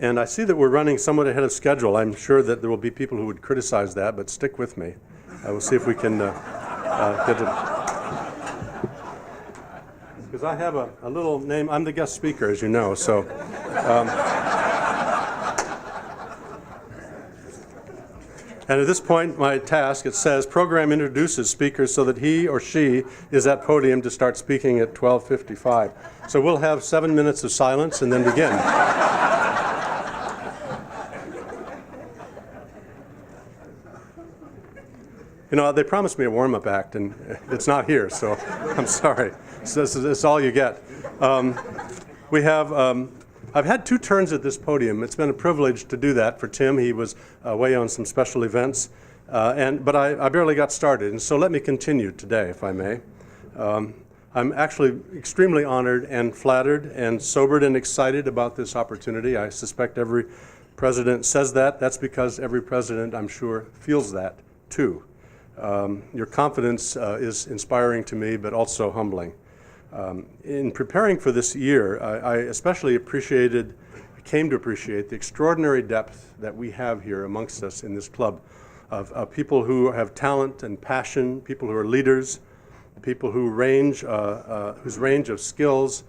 And I see that we're running somewhat ahead of schedule. I'm sure that there will be people who would criticize that, but stick with me. I will see if we can get it. Because I have a little name. I'm the guest speaker, as you know, so. And at this point, my task, it says, program introduces speakers so that he or she is at podium to start speaking at 12:55. So we'll have 7 minutes of silence and then begin. You know, they promised me a warm-up act, and it's not here, so I'm sorry. So this is all you get. I've had 2 turns at this podium. It's been a privilege to do that for Tim. He was away on some special events, but I barely got started, and so let me continue today, if I may. I'm actually extremely honored and flattered and sobered and excited about this opportunity. I suspect every president says that. That's because every president, I'm sure, feels that too. Your confidence is inspiring to me, but also humbling. In preparing for this year, I especially came to appreciate the extraordinary depth that we have here amongst us in this club of people who have talent and passion, people who are leaders, people whose range of skills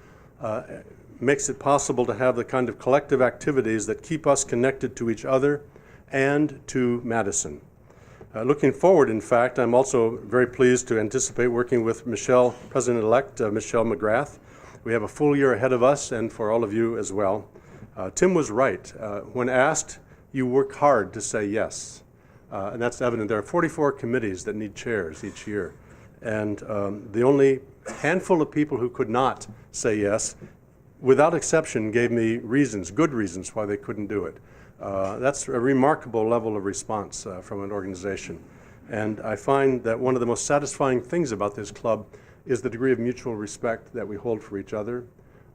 makes it possible to have the kind of collective activities that keep us connected to each other and to Madison. Looking forward, in fact, I'm also very pleased to anticipate working with President-elect Michelle McGrath. We have a full year ahead of us, and for all of you as well. Tim was right. When asked, you work hard to say yes. And that's evident. There are 44 committees that need chairs each year. And the only handful of people who could not say yes, without exception, gave me good reasons why they couldn't do it. That's a remarkable level of response from an organization. And I find that one of the most satisfying things about this club is the degree of mutual respect that we hold for each other,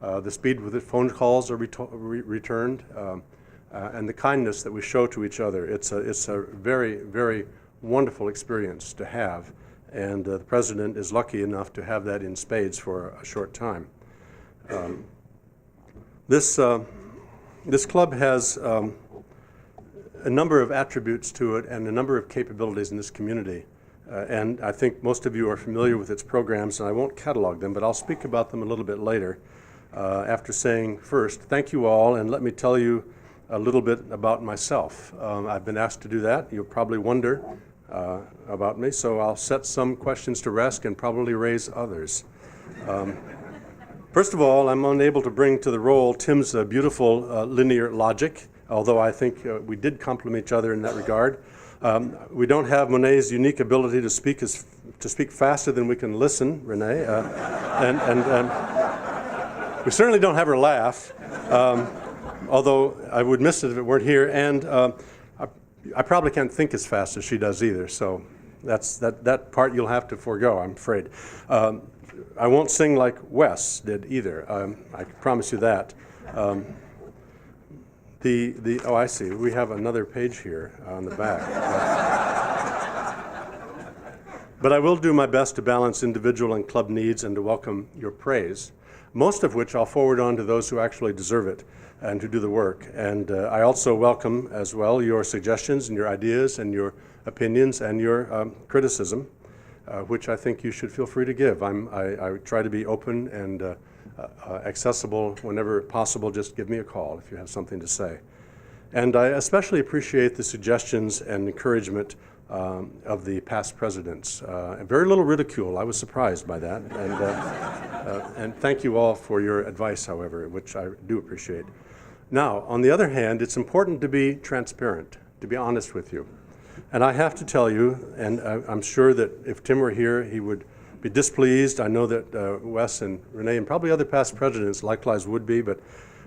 the speed with which phone calls are returned, and the kindness that we show to each other. It's a very, very wonderful experience to have. And the president is lucky enough to have that in spades for a short time. This club has a number of attributes to it and a number of capabilities in this community. And I think most of you are familiar with its programs, and I won't catalog them, but I'll speak about them a little bit later after saying first, thank you all, and let me tell you a little bit about myself. I've been asked to do that. You'll probably wonder about me, so I'll set some questions to rest and probably raise others. First of all, I'm unable to bring to the role Tim's beautiful linear logic, although I think we did complement each other in that regard. We don't have Monet's unique ability to speak faster than we can listen, Renee, and we certainly don't have her laugh, although I would miss it if it weren't here, and I probably can't think as fast as she does either, so that part you'll have to forego, I'm afraid. I won't sing like Wes did either, I promise you that. Oh, I see. We have another page here on the back. But I will do my best to balance individual and club needs and to welcome your praise, most of which I'll forward on to those who actually deserve it and who do the work. And I also welcome as well your suggestions and your ideas and your opinions and your criticism, which I think you should feel free to give. I try to be open and accessible whenever possible. Just give me a call if you have something to say. And I especially appreciate the suggestions and encouragement of the past presidents. Very little ridicule. I was surprised by that. And thank you all for your advice, however, which I do appreciate. Now, on the other hand, it's important to be transparent, to be honest with you. And I have to tell you, and I'm sure that if Tim were here, he would be displeased. I know that Wes and Renee and probably other past presidents likewise would be, but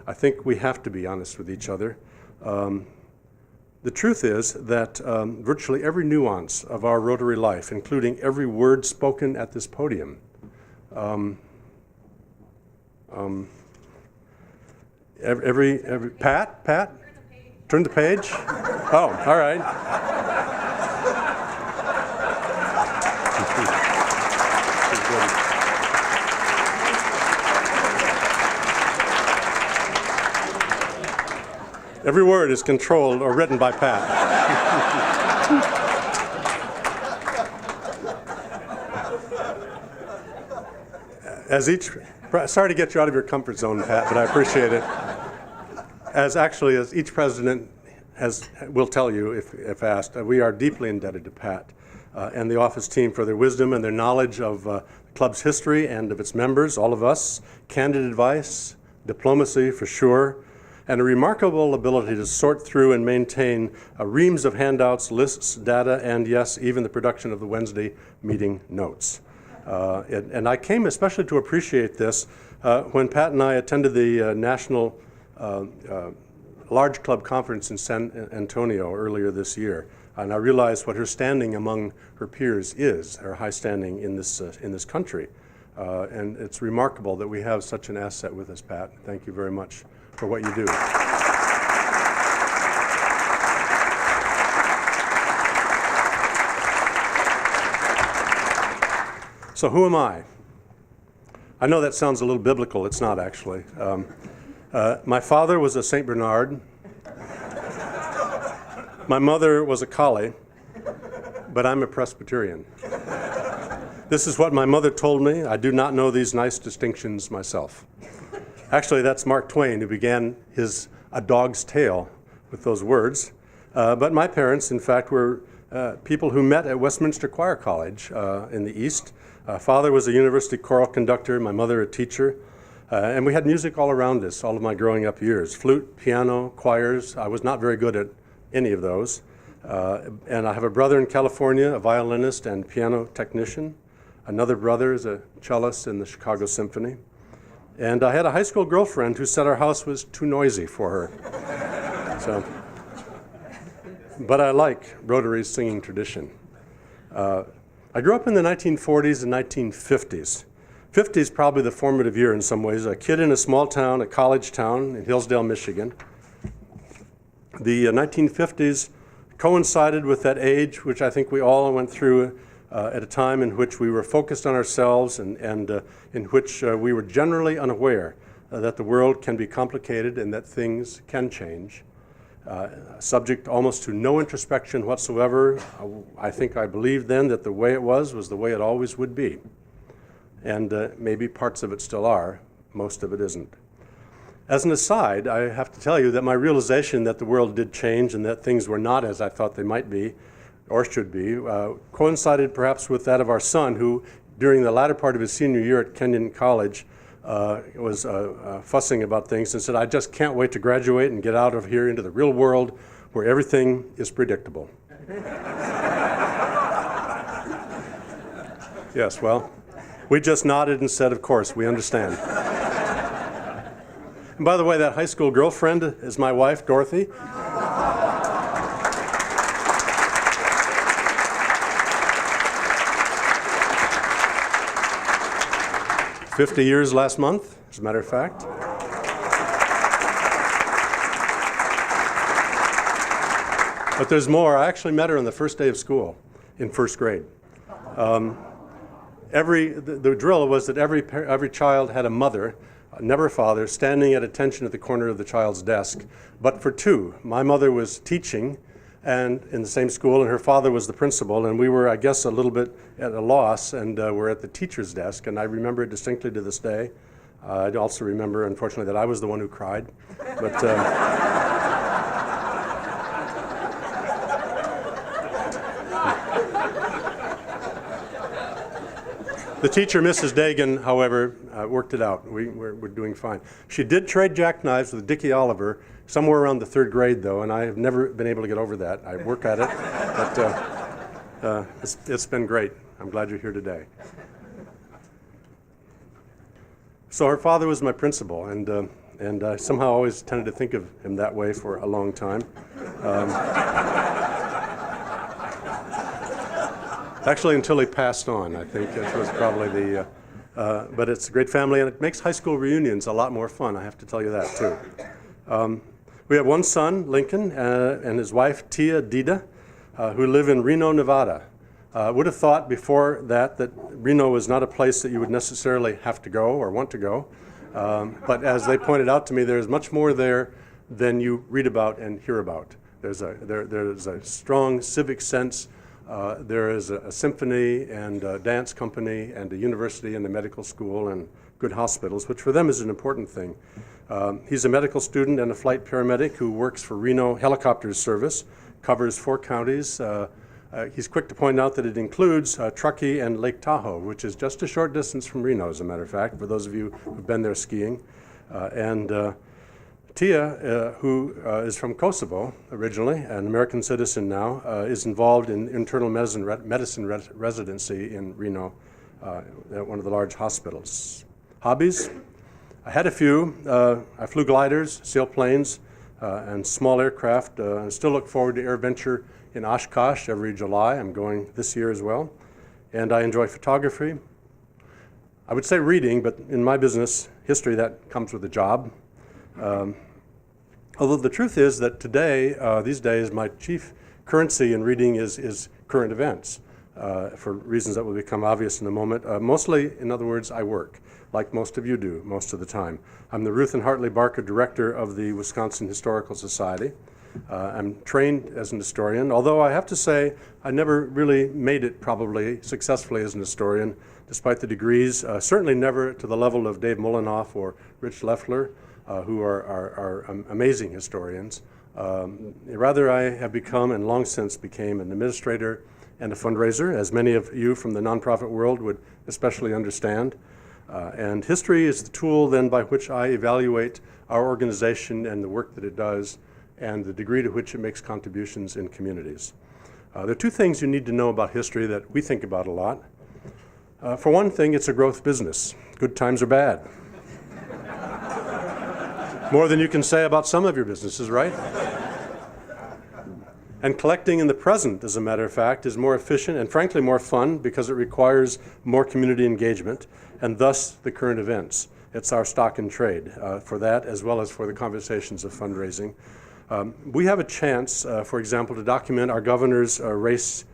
I think we have to be honest with each other. The truth is that virtually every nuance of our Rotary life, including every word spoken at this podium, every Pat, turn the page. Oh, all right. Every word is controlled or written by Pat. Sorry to get you out of your comfort zone, Pat, but I appreciate it. As each president will tell you if asked, we are deeply indebted to Pat and the office team for their wisdom and their knowledge of the club's history and of its members, all of us, candid advice, diplomacy for sure, and a remarkable ability to sort through and maintain reams of handouts, lists, data, and yes, even the production of the Wednesday meeting notes. And I came especially to appreciate this when Pat and I attended the National Large Club Conference in San Antonio earlier this year. And I realized what her standing among her peers is, her high standing in this country. And it's remarkable that we have such an asset with us, Pat. Thank you very much for what you do. So who am I? I know that sounds a little biblical. It's not, actually. My father was a St. Bernard. My mother was a collie, but I'm a Presbyterian. This is what my mother told me. I do not know these nice distinctions myself. Actually, that's Mark Twain who began his A Dog's Tale with those words. But my parents, in fact, were people who met at Westminster Choir College in the East. Father was a university choral conductor, my mother a teacher. And we had music all around us all of my growing up years. Flute, piano, choirs. I was not very good at any of those. And I have a brother in California, a violinist and piano technician. Another brother is a cellist in the Chicago Symphony. And I had a high school girlfriend who said our house was too noisy for her. But I like Rotary's singing tradition. I grew up in the 1940s and 1950s. 50 is probably the formative year in some ways. A kid in a small town, a college town in Hillsdale, Michigan. The 1950s coincided with that age, which I think we all went through at a time in which we were focused on ourselves and in which we were generally unaware that the world can be complicated and that things can change. Subject almost to no introspection whatsoever. I think I believed then that the way it was the way it always would be. And maybe parts of it still are, most of it isn't. As an aside, I have to tell you that my realization that the world did change and that things were not as I thought they might be or should be coincided perhaps with that of our son, who during the latter part of his senior year at Kenyon College was fussing about things and said, I just can't wait to graduate and get out of here into the real world where everything is predictable. Yes, well, we just nodded and said, of course, we understand. And by the way, that high school girlfriend is my wife, Dorothy. "50 years last month, as a matter of fact. But there's more. I actually met her on the first day of school in first grade. The drill was that every child had a mother, never a father, standing at attention at the corner of the child's desk, but for two. My mother was teaching and in the same school, and her father was the principal, and we were, I guess, a little bit at a loss, and we're at the teacher's desk, and I remember it distinctly to this day. I also remember, unfortunately, that I was the one who cried. But the teacher, Mrs. Dagan, however, worked it out. We're doing fine. She did trade jackknives with Dickie Oliver somewhere around the third grade, though, and I have never been able to get over that. I work at it, but it's been great. I'm glad you're here today. So her father was my principal, and I somehow always tended to think of him that way for a long time. Actually, until he passed on, I think that was probably the, but it's a great family, and it makes high school reunions a lot more fun, I have to tell you that, too. We have one son, Lincoln, and his wife, Tia Dida, who live in Reno, Nevada. Would have thought before that Reno was not a place that you would necessarily have to go or want to go, but as they pointed out to me, there's much more there than you read about and hear about. There's a strong civic sense. There is a symphony and a dance company and a university and a medical school and good hospitals, which for them is an important thing. He's a medical student and a flight paramedic who works for Reno Helicopters Service, covers 4 counties. He's quick to point out that it includes Truckee and Lake Tahoe, which is just a short distance from Reno, as a matter of fact, for those of you who've been there skiing. Tia, who is from Kosovo originally, an American citizen now, is involved in internal medicine residency in Reno, at one of the large hospitals. Hobbies? I had a few. I flew gliders, sailplanes, and small aircraft. I still look forward to AirVenture in Oshkosh every July. I'm going this year as well. And I enjoy photography. I would say reading, but in my business, history, that comes with a job. Although the truth is that today, these days, my chief currency in reading is current events, for reasons that will become obvious in a moment. Mostly, in other words, I work, like most of you do most of the time. I'm the Ruth and Hartley Barker Director of the Wisconsin Historical Society. I'm trained as an historian, although I have to say I never really made it probably successfully as an historian, despite the degrees, certainly never to the level of Dave Mullenhoff or Rich Leffler, who are amazing historians. Rather, I have become, and long since became, an administrator and a fundraiser, as many of you from the nonprofit world would especially understand. And history is the tool then by which I evaluate our organization and the work that it does and the degree to which it makes contributions in communities. There are 2 things you need to know about history that we think about a lot. For one thing, it's a growth business. Good times or bad. More than you can say about some of your businesses, right? And collecting in the present, as a matter of fact, is more efficient and frankly more fun because it requires more community engagement and thus the current events. It's our stock and trade for that as well as for the conversations of fundraising. We have a chance, for example, to document our governor's race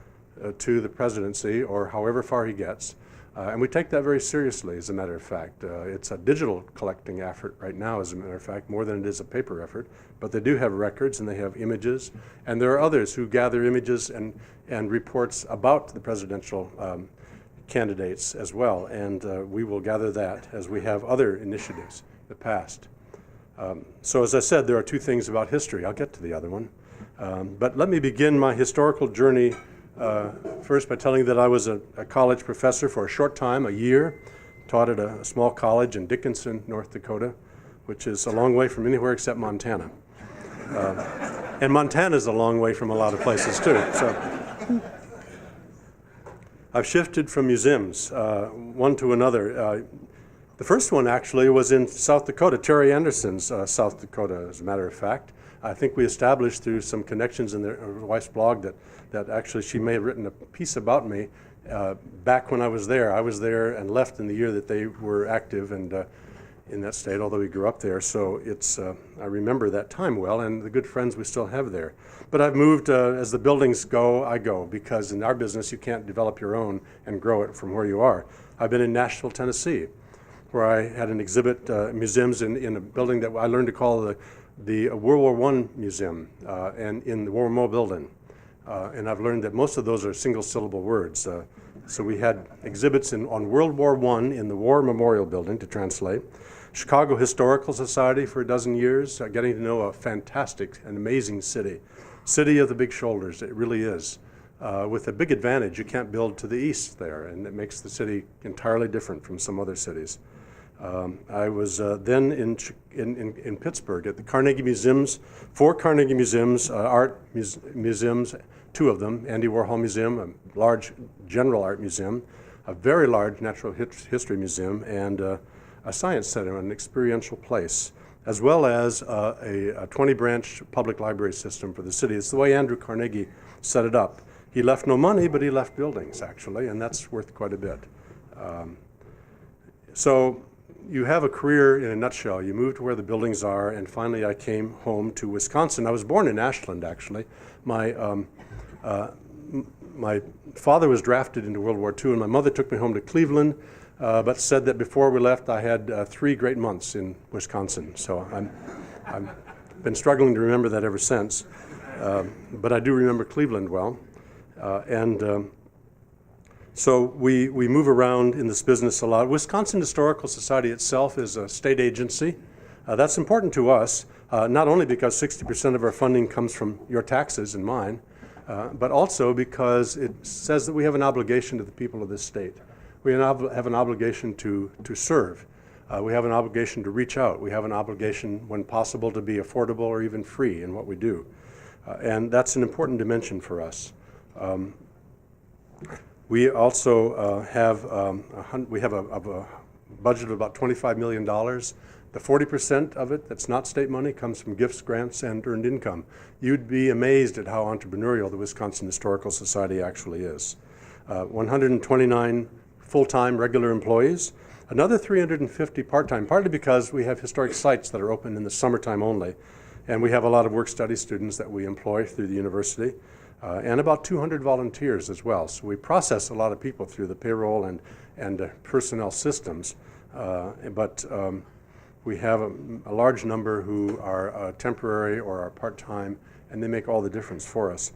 to the presidency or however far he gets. And we take that very seriously, as a matter of fact. It's a digital collecting effort right now, as a matter of fact, more than it is a paper effort. But they do have records and they have images. And there are others who gather images and reports about the presidential candidates as well. And we will gather that as we have other initiatives in the past. So as I said, there are 2 things about history. I'll get to the other one. But let me begin my historical journey first by telling you that I was a college professor for a short time, a year, taught at a small college in Dickinson, North Dakota, which is a long way from anywhere except Montana. And Montana's a long way from a lot of places too. So I've shifted from museums, one to another. The first one actually was in South Dakota, Terry Anderson's South Dakota, as a matter of fact. I think we established through some connections in her wife's blog that actually she may have written a piece about me back when I was there. I was there and left in the year that they were active and in that state, although we grew up there. So it's I remember that time well and the good friends we still have there. But I've moved, as the buildings go, I go, because in our business you can't develop your own and grow it from where you are. I've been in Nashville, Tennessee, where I had an exhibit, museums in a building that I learned to call the World War I Museum, and in the War Memorial Building. And I've learned that most of those are single-syllable words. So we had exhibits on World War I in the War Memorial Building, to translate. Chicago Historical Society for a dozen years, getting to know a fantastic and amazing city. City of the big shoulders, it really is. With a big advantage, you can't build to the east there, and it makes the city entirely different from some other cities. I was then in Pittsburgh at the Carnegie Museums, 4 Carnegie Museums, art museums, 2 of them, Andy Warhol Museum, a large general art museum, a very large natural history museum, and a science center, an experiential place, as well as a 20-branch public library system for the city. It's the way Andrew Carnegie set it up. He left no money, but he left buildings, actually, and that's worth quite a bit. So you have a career in a nutshell. You move to where the buildings are, and finally I came home to Wisconsin. I was born in Ashland, actually. My father was drafted into World War II, and my mother took me home to Cleveland, but said that before we left I had 3 great months in Wisconsin. So been struggling to remember that ever since. But I do remember Cleveland well. So we move around in this business a lot. Wisconsin Historical Society itself is a state agency. That's important to us, not only because 60% of our funding comes from your taxes and mine, but also because it says that we have an obligation to the people of this state. We have an obligation to serve. We have an obligation to reach out. We have an obligation, when possible, to be affordable or even free in what we do. And that's an important dimension for us. We also have a budget of about $25 million. The 40% of it that's not state money comes from gifts, grants, and earned income. You'd be amazed at how entrepreneurial the Wisconsin Historical Society actually is. 129 full-time regular employees, another 350 part-time, partly because we have historic sites that are open in the summertime only, and we have a lot of work-study students that we employ through the university, and about 200 volunteers as well. So we process a lot of people through the payroll and personnel systems, but we have a large number who are temporary or are part-time, and they make all the difference for us.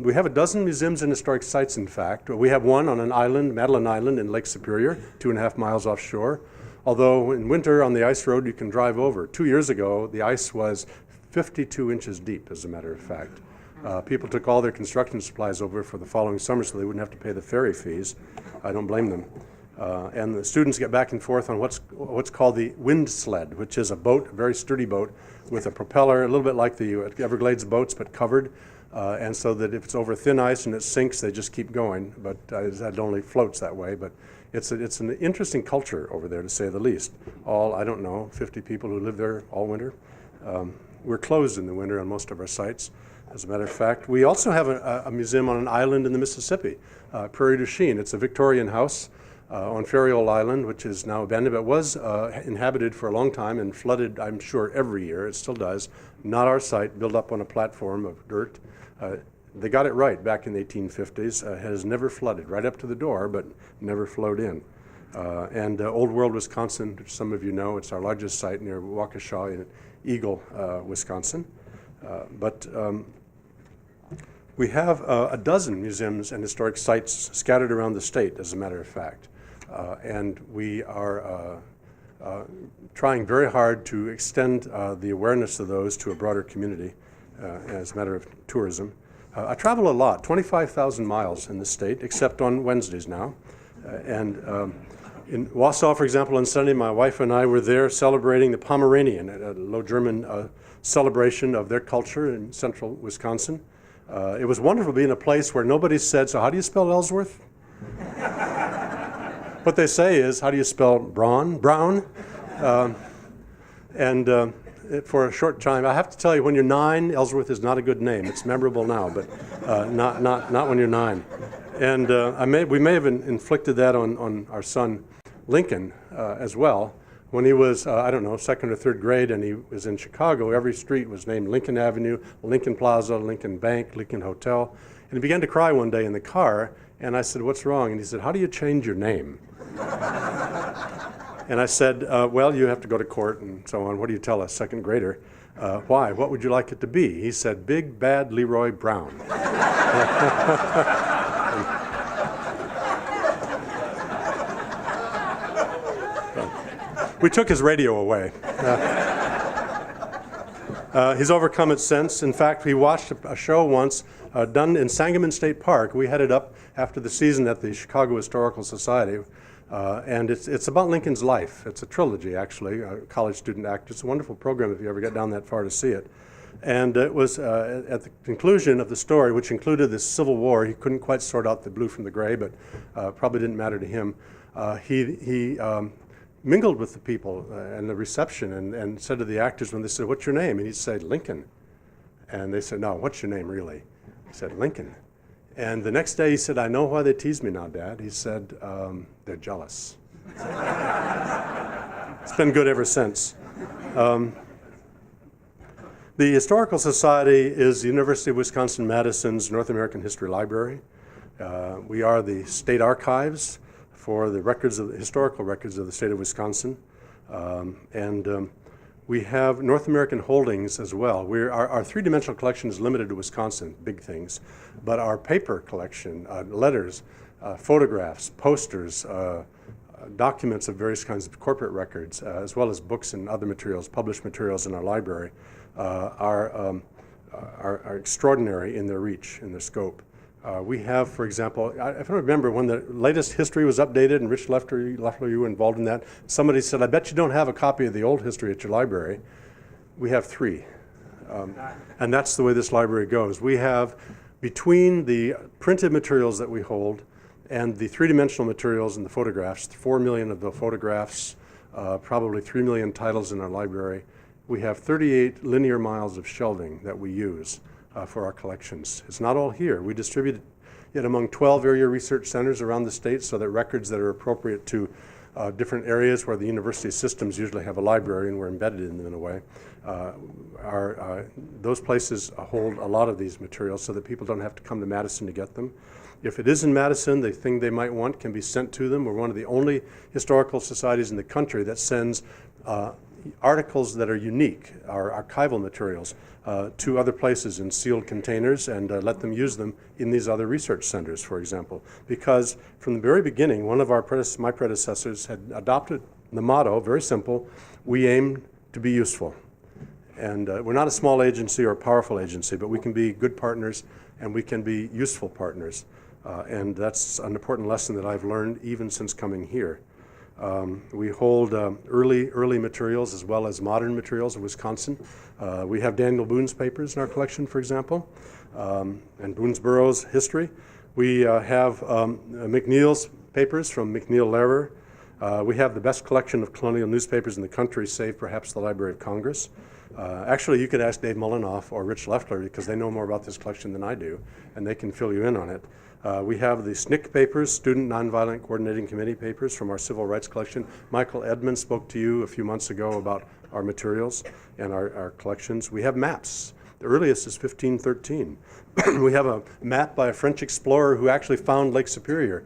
We have a dozen museums and historic sites, in fact. We have one on an island, Madeline Island in Lake Superior, 2.5 miles offshore. Although in winter on the ice road you can drive over. 2 years ago, the ice was 52 inches deep, as a matter of fact. People took all their construction supplies over for the following summer so they wouldn't have to pay the ferry fees. I don't blame them. And the students get back and forth on what's called the wind sled, which is a boat, a very sturdy boat, with a propeller, a little bit like the Everglades boats, but covered. And so that if it's over thin ice and it sinks, they just keep going. But it only floats that way. But it's an interesting culture over there, to say the least. All, I don't know, 50 people who live there all winter. We're closed in the winter on most of our sites, as a matter of fact. We also have a museum on an island in the Mississippi, Prairie du Chien. It's a Victorian house on Ferryol Island, which is now abandoned, but was inhabited for a long time and flooded, I'm sure, every year. It still does. Not our site, built up on a platform of dirt. They got it right back in the 1850s. Has never flooded, right up to the door, but never flowed in. And Old World, Wisconsin, which some of you know, it's our largest site near Waukesha in Eagle, Wisconsin. But we have a dozen museums and historic sites scattered around the state, as a matter of fact. And we are trying very hard to extend the awareness of those to a broader community as a matter of tourism. I travel a lot, 25,000 miles in the state, except on Wednesdays now. And in Wausau, for example, on Sunday, my wife and I were there celebrating the Pomeranian, a Low German celebration of their culture in central Wisconsin. It was wonderful to be in a place where nobody said, "So how do you spell Ellsworth?" What they say is, "How do you spell Brown?" For a short time, I have to tell you, when you're 9, Ellsworth is not a good name. It's memorable now, but not when you're 9. And we may have inflicted that on our son Lincoln as well. When he was, I don't know, 2nd or 3rd grade, and he was in Chicago, every street was named Lincoln Avenue, Lincoln Plaza, Lincoln Bank, Lincoln Hotel. And he began to cry one day in the car, and I said, "What's wrong?" And he said, "How do you change your name?" And I said, "Well, you have to go to court and so on. What do you tell a 2nd grader? Why? What would you like it to be?" He said, "Big Bad Leroy Brown." We took his radio away. He's overcome it since. In fact, we watched a show once done in Sangamon State Park. We headed up after the season at the Chicago Historical Society. And it's about Lincoln's life. It's a trilogy, actually, a college student act. It's a wonderful program if you ever get down that far to see it. And it was at the conclusion of the story, which included the Civil War. He couldn't quite sort out the blue from the gray, but probably didn't matter to him. He mingled with the people and the reception and said to the actors when they said, "What's your name?" And he'd say, "Lincoln." And they said, "No, what's your name really?" He said, "Lincoln." And the next day he said, "I know why they tease me now, Dad." He said, "They're jealous." It's been good ever since. The Historical Society is the University of Wisconsin-Madison's North American History Library. We are the state archives for the historical records of the state of Wisconsin. We have North American holdings as well. Our three-dimensional collection is limited to Wisconsin, big things, but our paper collection, letters, photographs, posters, documents of various kinds of corporate records, as well as books and other materials, published materials in our library, are extraordinary in their reach, in their scope. We have, for example, I don't remember when the latest history was updated, and Rich Leffler, you were involved in that. Somebody said, I bet you don't have a copy of the old history at your library. We have 3. And that's the way this library goes. We have, between the printed materials that we hold and the three-dimensional materials and the photographs, 4 million of the photographs, probably 3 million titles in our library, we have 38 linear miles of shelving that we use for our collections. It's not all here. We distribute it among 12 area research centers around the state so that records that are appropriate to different areas where the university systems usually have a library and we're embedded in them in a way, those places hold a lot of these materials so that people don't have to come to Madison to get them. If it is in Madison, the thing they might want can be sent to them. We're one of the only historical societies in the country that sends articles that are unique, our archival materials, to other places in sealed containers and let them use them in these other research centers, for example. Because from the very beginning, one of my predecessors had adopted the motto, very simple, we aim to be useful. And we're not a small agency or a powerful agency, but we can be good partners and we can be useful partners. And that's an important lesson that I've learned even since coming here. We hold early materials as well as modern materials in Wisconsin. We have Daniel Boone's papers in our collection, for example, and Boonesboro's history. We have McNeil's papers from McNeil Lehrer. We have the best collection of colonial newspapers in the country, save perhaps the Library of Congress. Actually, you could ask Dave Mullinoff or Rich Leffler because they know more about this collection than I do, and they can fill you in on it. We have the SNCC papers, Student Nonviolent Coordinating Committee papers from our Civil Rights collection. Michael Edmonds spoke to you a few months ago about our materials and our collections. We have maps. The earliest is 1513. We have a map by a French explorer who actually found Lake Superior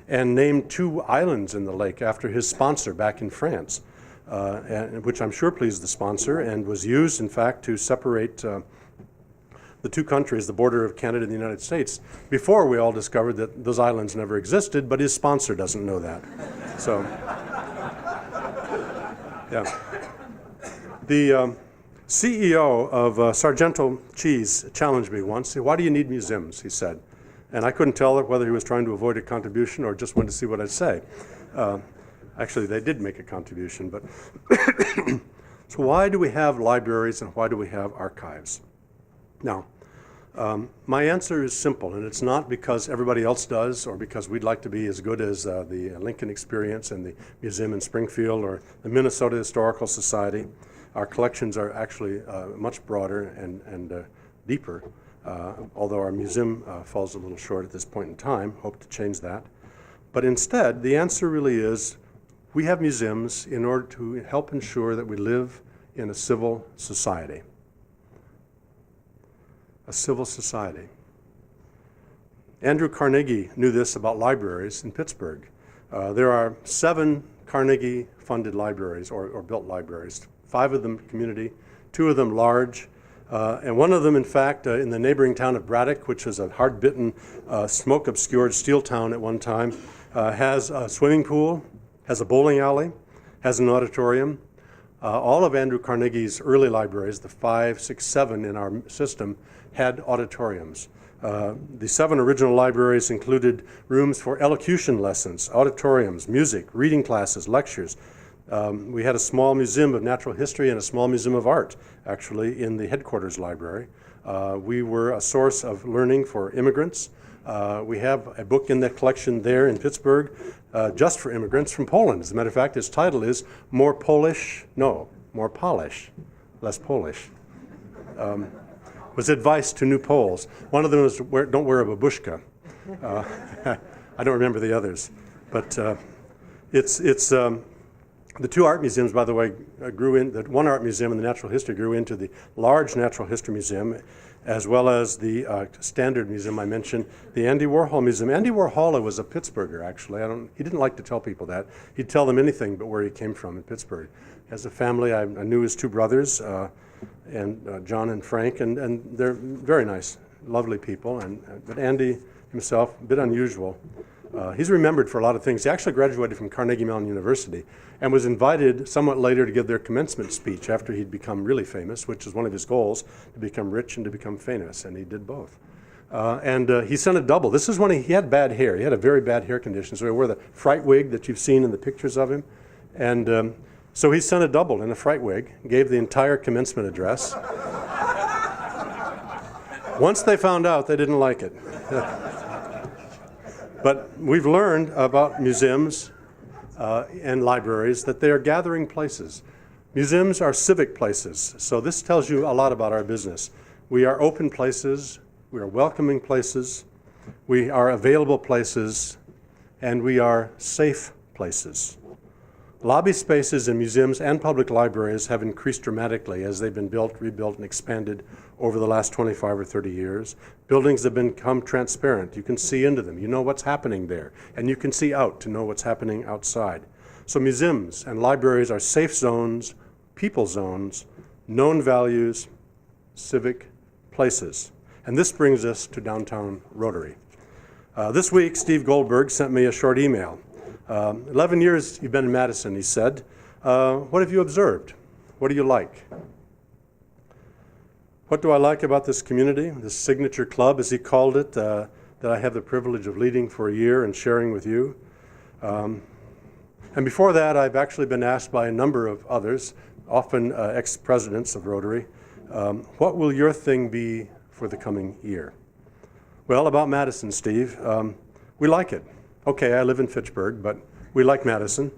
and named 2 islands in the lake after his sponsor back in France, which I'm sure pleased the sponsor and was used, in fact, to separate the 2 countries, the border of Canada and the United States, before we all discovered that those islands never existed, but his sponsor doesn't know that. So, yeah. The CEO of Sargento Cheese challenged me once. Why do you need museums, he said. And I couldn't tell whether he was trying to avoid a contribution or just wanted to see what I'd say. Actually, they did make a contribution, but so why do we have libraries and why do we have archives? Now, my answer is simple, and it's not because everybody else does or because we'd like to be as good as the Lincoln Experience and the Museum in Springfield or the Minnesota Historical Society. Our collections are actually much broader and deeper, although our museum falls a little short at this point in time. Hope to change that. But instead, the answer really is we have museums in order to help ensure that we live in a civil society. A civil society. Andrew Carnegie knew this about libraries in Pittsburgh. There are 7 Carnegie-funded libraries or built libraries, 5 of them community, 2 of them large, and one of them, in fact, in the neighboring town of Braddock, which was a hard-bitten, smoke-obscured steel town at one time, has a swimming pool, has a bowling alley, has an auditorium. All of Andrew Carnegie's early libraries, the 5, 6, 7 in our system, had auditoriums. The 7 original libraries included rooms for elocution lessons, auditoriums, music, reading classes, lectures. We had a small museum of natural history and a small museum of art, actually, in the headquarters library. We were a source of learning for immigrants. We have a book in that collection there in Pittsburgh just for immigrants from Poland. As a matter of fact, its title is More Polish, Less Polish. Was advice to new Poles. One of them was don't wear a babushka. I don't remember the others. But the 2 art museums, by the way, one art museum and the natural history grew into the large natural history museum. as well as the Standard Museum I mentioned, the Andy Warhol Museum. Andy Warhol was a Pittsburgher, actually. He didn't like to tell people that. He'd tell them anything but where he came from in Pittsburgh. As a family, I knew his two brothers, and John and Frank, and they're very nice, lovely people. But Andy himself, a bit unusual. He's remembered for a lot of things. He actually graduated from Carnegie Mellon University and was invited somewhat later to give their commencement speech after he'd become really famous, which is one of his goals, to become rich and to become famous, and he did both. He sent a double. This is when he had bad hair. He had a very bad hair condition, so he wore the fright wig that you've seen in the pictures of him. And so he sent a double in a fright wig, gave the entire commencement address. Once they found out, they didn't like it. But we've learned about museums and libraries that they are gathering places. Museums are civic places, so this tells you a lot about our business. We are open places, we are welcoming places, we are available places, and we are safe places. Lobby spaces in museums and public libraries have increased dramatically as they've been built, rebuilt, and expanded over the last 25 or 30 years. Buildings have become transparent. You can see into them. You know what's happening there. And you can see out to know what's happening outside. So museums and libraries are safe zones, people zones, known values, civic places. And this brings us to downtown Rotary. This week, Steve Goldberg sent me a short email. 11 years you've been in Madison, he said. What have you observed? What do you like? What do I like about this community, this signature club, as he called it, that I have the privilege of leading for a year and sharing with you? And before that, I've actually been asked by a number of others, often ex-presidents of Rotary, what will your thing be for the coming year? Well, about Madison, Steve, we like it. Okay, I live in Fitchburg, but we like Madison.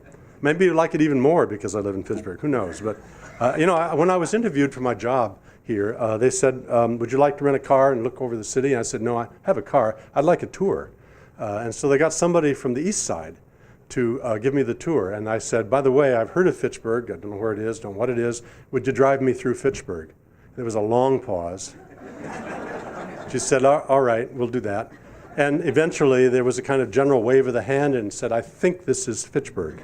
Maybe we like it even more because I live in Fitchburg. Who knows? But when I was interviewed for my job here, they said, would you like to rent a car and look over the city? And I said, no, I have a car. I'd like a tour. And so they got somebody from the east side to give me the tour. And I said, by the way, I've heard of Fitchburg. I don't know where it is, don't know what it is. Would you drive me through Fitchburg? There was a long pause. She said, all right, we'll do that. And eventually there was a kind of general wave of the hand and said, I think this is Fitchburg.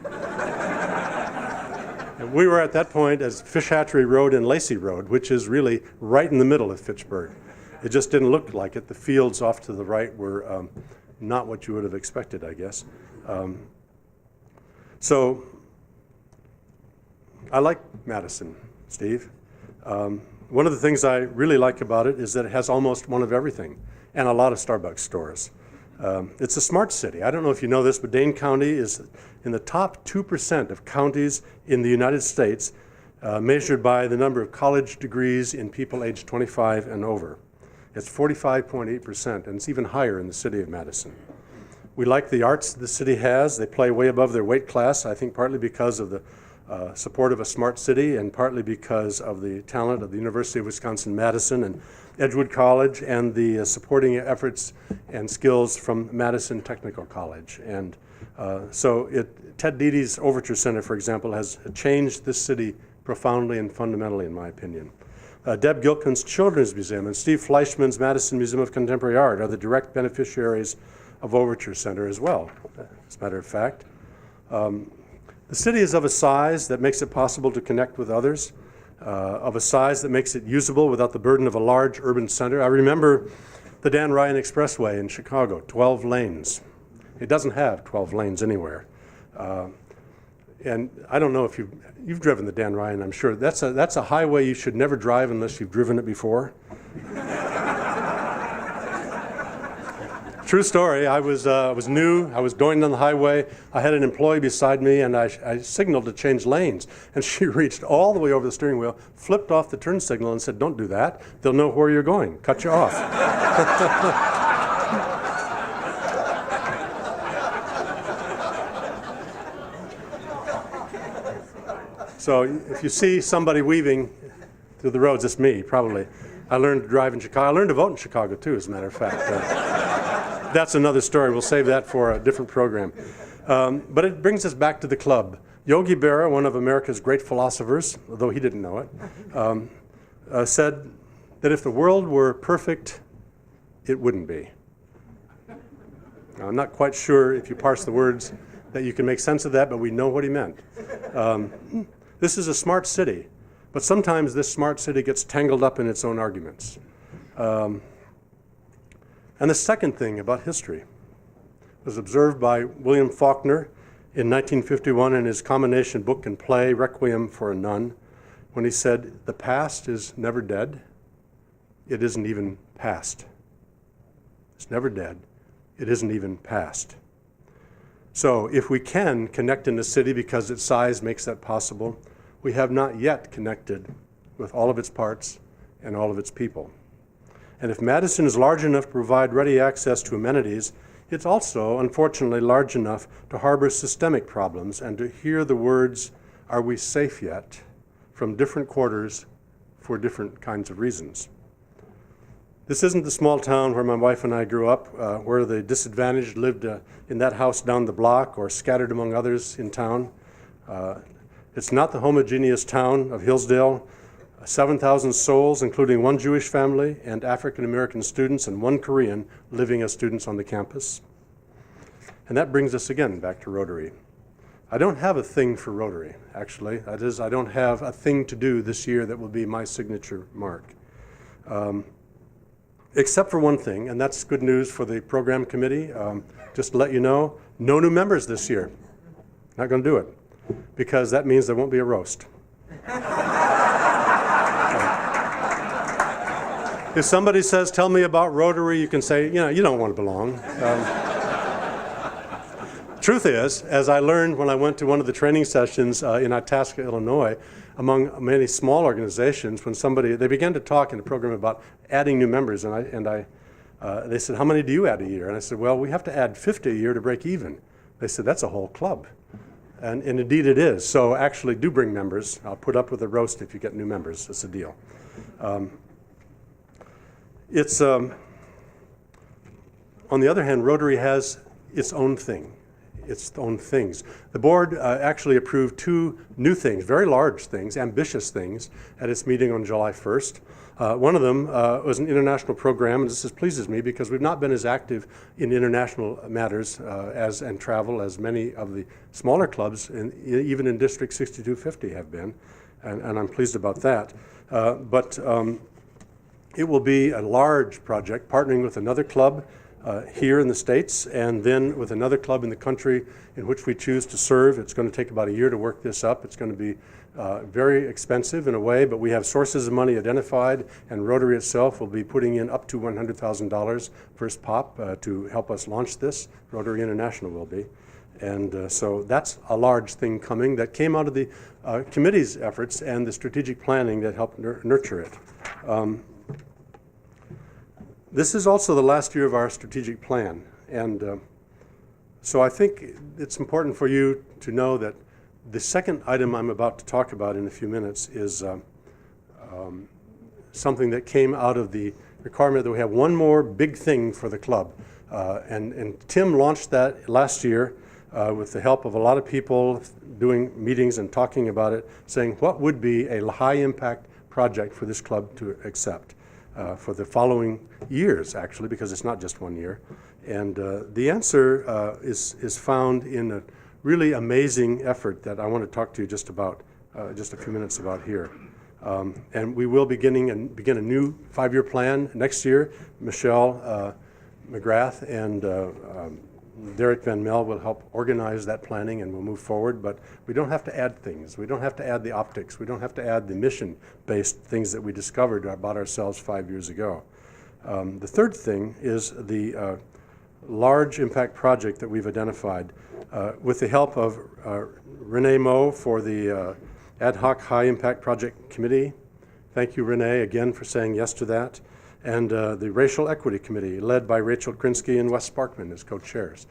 And we were at that point as Fish Hatchery Road and Lacey Road, which is really right in the middle of Fitchburg. It just didn't look like it. The fields off to the right were not what you would have expected, I guess. So I like Madison, Steve. One of the things I really like about it is that it has almost one of everything and a lot of Starbucks stores. It's a smart city. I don't know if you know this, but Dane County is in the top 2% of counties in the United States measured by the number of college degrees in people aged 25 and over. It's 45.8%, and it's even higher in the city of Madison. We like the arts the city has. They play way above their weight class, I think partly because of the support of a smart city and partly because of the talent of the University of Wisconsin-Madison and Edgewood College and the supporting efforts and skills from Madison Technical College. And so Ted Deede's Overture Center, for example, has changed this city profoundly and fundamentally, in my opinion. Deb Gilpin's Children's Museum and Steve Fleischman's Madison Museum of Contemporary Art are the direct beneficiaries of Overture Center as well, as a matter of fact. The city is of a size that makes it possible to connect with others, of a size that makes it usable without the burden of a large urban center. I remember the Dan Ryan Expressway in Chicago, 12 lanes. It doesn't have 12 lanes anywhere. And I don't know if you've driven the Dan Ryan, I'm sure. That's a highway you should never drive unless you've driven it before. True story. I was new. I was going down the highway. I had an employee beside me, and I signaled to change lanes. And she reached all the way over the steering wheel, flipped off the turn signal, and said, "Don't do that. They'll know where you're going. Cut you off." So if you see somebody weaving through the roads, it's me, probably. I learned to drive in Chicago. I learned to vote in Chicago, too, as a matter of fact. That's another story. We'll save that for a different program. But it brings us back to the club. Yogi Berra, one of America's great philosophers, although he didn't know it, said that if the world were perfect, it wouldn't be. Now, I'm not quite sure if you parse the words that you can make sense of that, but we know what he meant. This is a smart city, but sometimes this smart city gets tangled up in its own arguments. And the second thing about history was observed by William Faulkner in 1951 in his combination book and play, Requiem for a Nun, when he said, "The past is never dead. It isn't even past." It's never dead. It isn't even past. So if we can connect in the city because its size makes that possible, we have not yet connected with all of its parts and all of its people. And if Madison is large enough to provide ready access to amenities, it's also, unfortunately, large enough to harbor systemic problems and to hear the words, "Are we safe yet?" from different quarters for different kinds of reasons. This isn't the small town where my wife and I grew up, where the disadvantaged lived in that house down the block or scattered among others in town. It's not the homogeneous town of Hillsdale, 7,000 souls, including one Jewish family and African-American students and one Korean living as students on the campus. And that brings us again back to Rotary. I don't have a thing for Rotary, actually. That is, I don't have a thing to do this year that will be my signature mark. Except for one thing, and that's good news for the program committee. Just to let you know, no new members this year. Not going to do it, because that means there won't be a roast. If somebody says, "Tell me about Rotary," you can say, you don't want to belong. Truth is, as I learned when I went to one of the training sessions in Itasca, Illinois, among many small organizations, when they began to talk in the program about adding new members, they said, "How many do you add a year?" And I said, "Well, we have to add 50 a year to break even." They said, "That's a whole club." And indeed it is. So actually do bring members. I'll put up with a roast if you get new members. It's a deal. On the other hand, Rotary has its own thing. Its own things. The board actually approved two new things, very large things, ambitious things, at its meeting on July 1st. One of them was an international program, and this pleases me because we've not been as active in international matters and travel as many of the smaller clubs, even in District 6250 have been, and I'm pleased about that. But it will be a large project, partnering with another club here in the States, and then with another club in the country in which we choose to serve. It's going to take about a year to work this up. It's going to be very expensive in a way, but we have sources of money identified, and Rotary itself will be putting in up to $100,000 first pop to help us launch this. Rotary International will be. And so that's a large thing coming that came out of the committee's efforts and the strategic planning that helped nurture it. This is also the last year of our strategic plan, and so I think it's important for you to know that the second item I'm about to talk about in a few minutes is something that came out of the requirement that we have one more big thing for the club. And Tim launched that last year with the help of a lot of people doing meetings and talking about it, saying what would be a high-impact project for this club to accept. For the following years, actually, because it's not just 1 year. And the answer is found in a really amazing effort that I want to talk to you just a few minutes about here. And we will begin a new 5-year plan next year. Michelle McGrath and Derek Van Mel will help organize that planning, and we'll move forward. But we don't have to add things. We don't have to add the optics. We don't have to add the mission-based things that we discovered about ourselves 5 years ago. The third thing is the large impact project that we've identified with the help of Renee Moe for the Ad Hoc High Impact Project Committee. Thank you, Renee, again for saying yes to that. And the Racial Equity Committee, led by Rachel Krinsky and Wes Sparkman as co-chairs.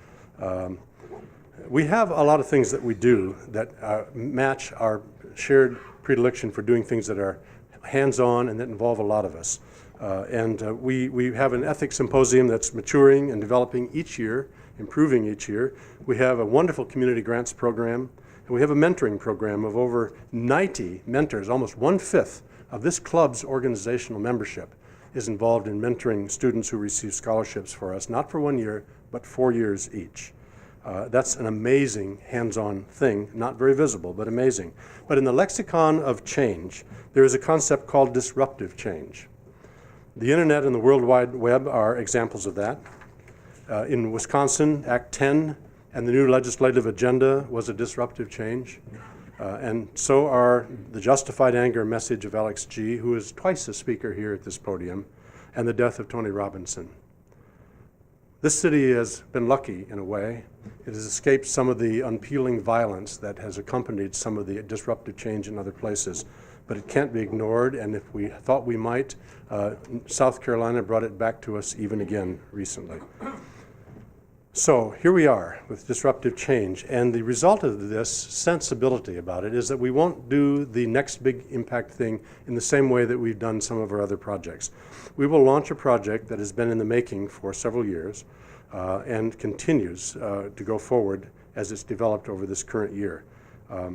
We have a lot of things that we do that match our shared predilection for doing things that are hands-on and that involve a lot of us. We have an ethics symposium that's maturing and developing each year, improving each year. We have a wonderful community grants program, and we have a mentoring program of over 90 mentors, almost 1/5 of this club's organizational membership is involved in mentoring students who receive scholarships for us, not for 1 year, but 4 years each. That's an amazing hands-on thing, not very visible, but amazing. But in the lexicon of change, there is a concept called disruptive change. The internet and the World Wide Web are examples of that. In Wisconsin, Act 10 and the new legislative agenda was a disruptive change. And so are the justified anger message of Alex G., who is twice a speaker here at this podium, and the death of Tony Robinson. This city has been lucky in a way. It has escaped some of the unpeeling violence that has accompanied some of the disruptive change in other places. But it can't be ignored, and if we thought we might, South Carolina brought it back to us even again recently. So here we are with disruptive change, and the result of this sensibility about it is that we won't do the next big impact thing in the same way that we've done some of our other projects. We will launch a project that has been in the making for several years and continues to go forward as it's developed over this current year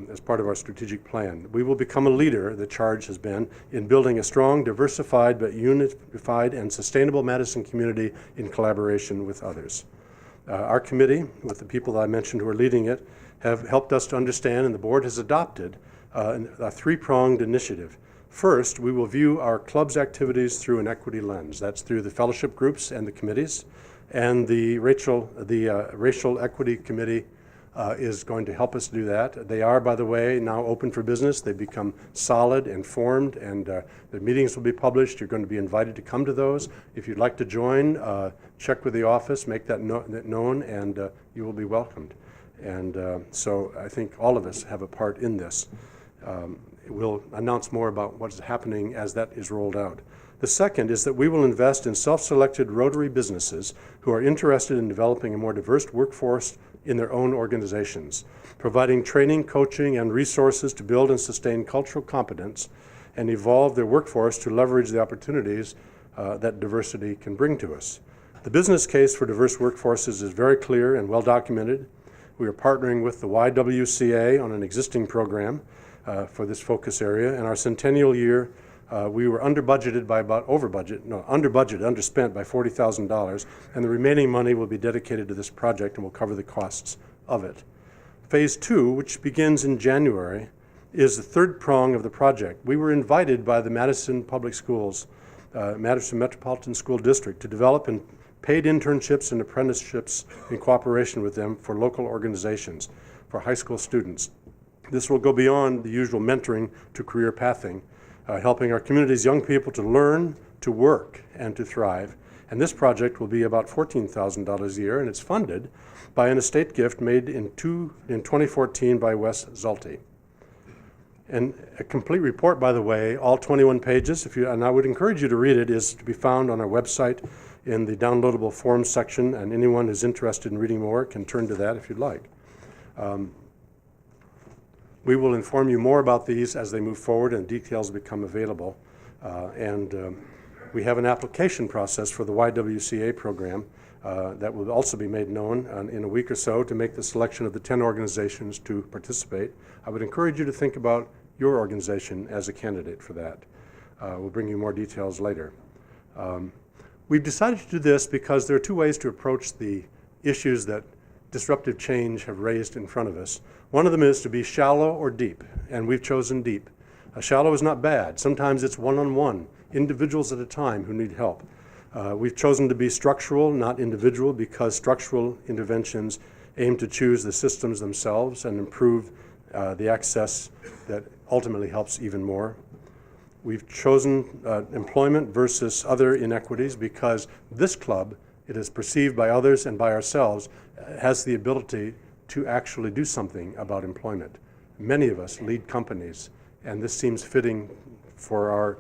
as part of our strategic plan. We will become a leader, the charge has been, in building a strong, diversified, but unified and sustainable Madison community in collaboration with others. Our committee, with the people that I mentioned who are leading it, have helped us to understand, and the board has adopted a three-pronged initiative. First, we will view our club's activities through an equity lens. That's through the fellowship groups and the committees, and the Racial Equity Committee is going to help us do that. They are, by the way, now open for business. They've become solid and formed, and the meetings will be published. You're going to be invited to come to those. If you'd like to join, check with the office, make that known, and you will be welcomed. And so I think all of us have a part in this. We'll announce more about what's happening as that is rolled out. The second is that we will invest in self-selected Rotary businesses who are interested in developing a more diverse workforce in their own organizations, providing training, coaching, and resources to build and sustain cultural competence and evolve their workforce to leverage the opportunities that diversity can bring to us. The business case for diverse workforces is very clear and well documented. We are partnering with the YWCA on an existing program for this focus area. In our centennial year, we were underspent by $40,000, and the remaining money will be dedicated to this project and will cover the costs of it. Phase 2, which begins in January, is the third prong of the project. We were invited by the Madison Public Schools, Madison Metropolitan School District, to develop paid internships and apprenticeships in cooperation with them for local organizations, for high school students. This will go beyond the usual mentoring to career pathing, helping our community's young people to learn, to work, and to thrive. And this project will be about $14,000 a year, and it's funded by an estate gift made in 2014 by Wes Zulte. And a complete report, by the way, all 21 pages, and I would encourage you to read it, is to be found on our website in the downloadable forms section, and anyone who's interested in reading more can turn to that if you'd like. We will inform you more about these as they move forward and details become available. We have an application process for the YWCA program that will also be made known in a week or so to make the selection of the 10 organizations to participate. I would encourage you to think about your organization as a candidate for that. We'll bring you more details later. We've decided to do this because there are two ways to approach the issues that disruptive change have raised in front of us. One of them is to be shallow or deep, and we've chosen deep. Shallow is not bad. Sometimes it's one-on-one, individuals at a time who need help. We've chosen to be structural, not individual, because structural interventions aim to choose the systems themselves and improve the access that ultimately helps even more. We've chosen employment versus other inequities because this club, it is perceived by others and by ourselves, has the ability to actually do something about employment. Many of us lead companies, and this seems fitting for our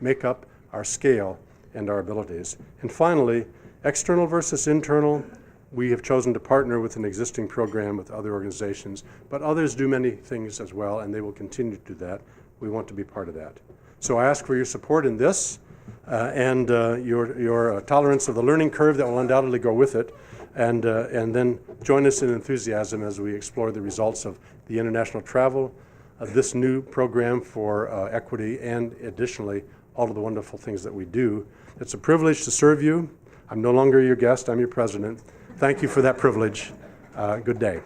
makeup, our scale, and our abilities. And finally, external versus internal, we have chosen to partner with an existing program with other organizations, but others do many things as well, and they will continue to do that. We want to be part of that. So I ask for your support in this and your tolerance of the learning curve that will undoubtedly go with it, and then join us in enthusiasm as we explore the results of the international travel, this new program for equity, and additionally, all of the wonderful things that we do. It's a privilege to serve you. I'm no longer your guest, I'm your president. Thank you for that privilege. Good day.